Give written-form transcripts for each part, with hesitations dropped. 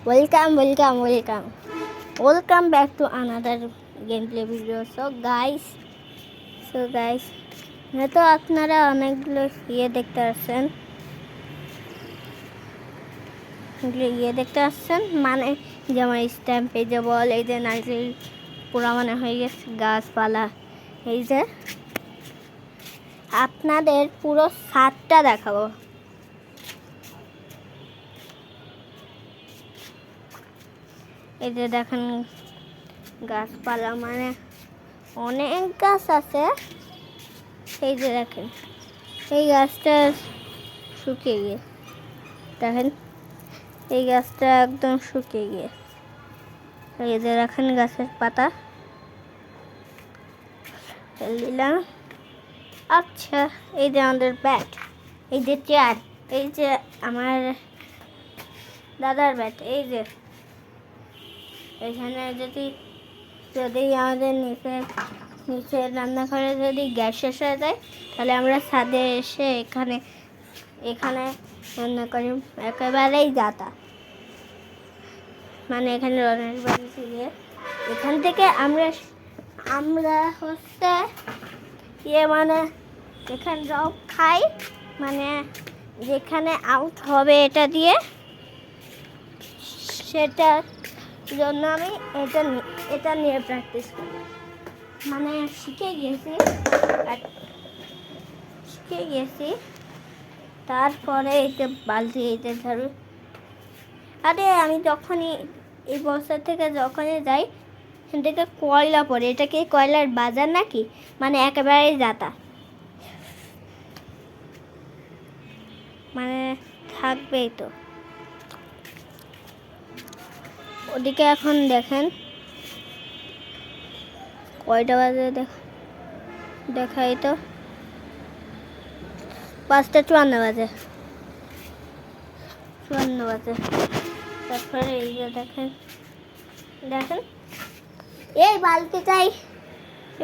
Welcome back to another gameplay video. So guys, তো আপনারা অনেকগুলো দেখতে আসছেন মানে যেমন স্ট্যাম্প, এই যে বল, এই যে নারকেল পুরা মানে হয়ে গেছে, গাছপালা, এই যে আপনাদের পুরো ছাদটা দেখাবো। এই যে দেখেন গাছপালা, মানে অনেক গাছ আছে। এই যে দেখেন এই গাছটা শুকিয়ে গিয়ে, দেখেন এই গাছটা একদম শুকিয়ে গিয়ে। এই যে দেখেন গাছের পাতা দিলাম। আচ্ছা, এই যে আমাদের ব্যাট, এই যে চেয়ার, এই যে আমার দাদার ব্যাট, এই যে এখানে যদি আমাদের নিচে রান্নাঘরে যদি গ্যাস শেষ হয়ে যায়, তাহলে আমরা ছাদে এসে এখানে রান্না করি। একেবারেই যাতা, মানে এখানে রনের বাড়ি থেকে, এখান থেকে আমরা হচ্ছে মানে এখানে জব খাই, মানে যেখানে আউট হবে এটা দিয়ে, সেটার জন্য আমি এটা নিয়ে প্র্যাকটিস করি। মানে শিখে গেছি। তারপরে এটা বালতি, এইটা ধরো। আরে আমি যখনই এই বছর থেকে যখনই যাই, এখান থেকে কয়লা পড়ে। এটা কি কয়লার বাজার নাকি? মানে একেবারেই যাতা, মানে থাকবেই তো। ওদিকে এখন দেখেন কয়টা বাজে, দেখাই তো, 5:54 বাজে। তারপরে এই যে দেখেন এই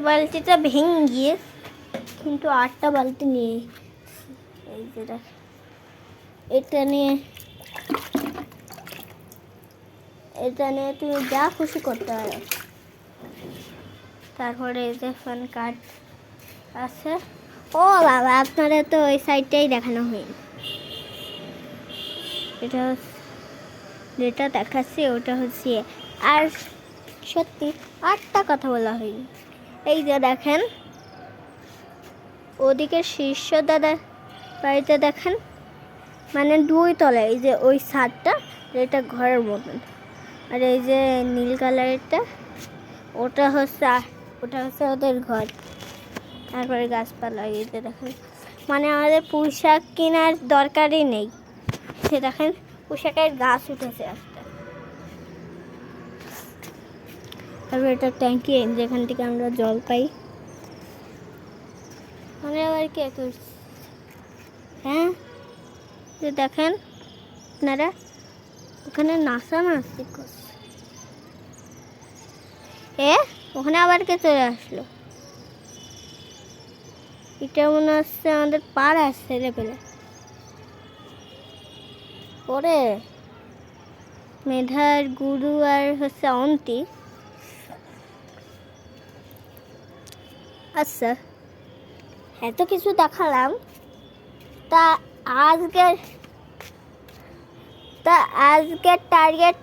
বালতিটা ভেঙে গিয়ে, কিন্তু 8টা বালতি নিয়ে, এই যে দেখেন এটা নিয়ে তুমি যা খুশি করতে পারো। তারপরে এই যে ফ্যান কার্ড আছে। ও বাবা, আপনারা তো ওই সাইডটাই দেখানো হয়নি। এটা যেটা দেখাচ্ছি ওটা হচ্ছে, আর সত্যি 8টা কথা বলা হয়নি। এই যে দেখেন ওদিকে শীর্ষ দাদা বাড়িতে দেখেন, মানে 2 তলায়, এই যে ওই ছাদটা, এটা ঘরের মতন। আর এই যে নীল কালারেরটা, ওটা হচ্ছে ওদের ঘর। তারপরে গাছপালা, এই যে দেখেন, মানে আমাদের পোশাক কেনার দরকারই নেই। সে দেখেন পোশাকের গাছ উঠেছে একটা। তারপর এটা ট্যাঙ্কি, যেখান থেকে আমরা জল পাই। মানে আবার কে করছে? হ্যাঁ, যে দেখেন আপনারা ওখানে নাচানাচি করছে। ওখানে আবার কে চলে আসলো? এটা মনে হচ্ছে আমাদের পাড়ার ছেলে পেলে। ওরে মেধার গুরু আর হচ্ছে অন্তি। আচ্ছা, এত কিছু দেখালাম, তা আজকের টার্গেট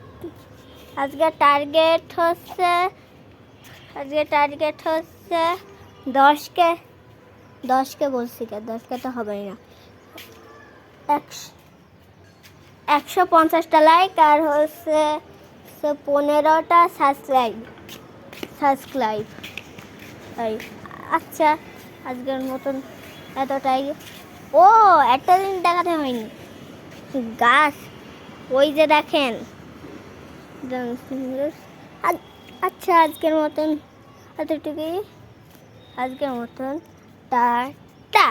হচ্ছে 10কে বলছি, 10কে তো হবেই না। 150টা লাইক আর হচ্ছে 15টা সাবস্ক্রাইব। আচ্ছা, আজকের মতন এতটাই। ও, একটা দিন দেখাতে হয়নি, গাছ ওই যে দেখেন। আচ্ছা, আজকের মতন এতটুকুই। টাটা।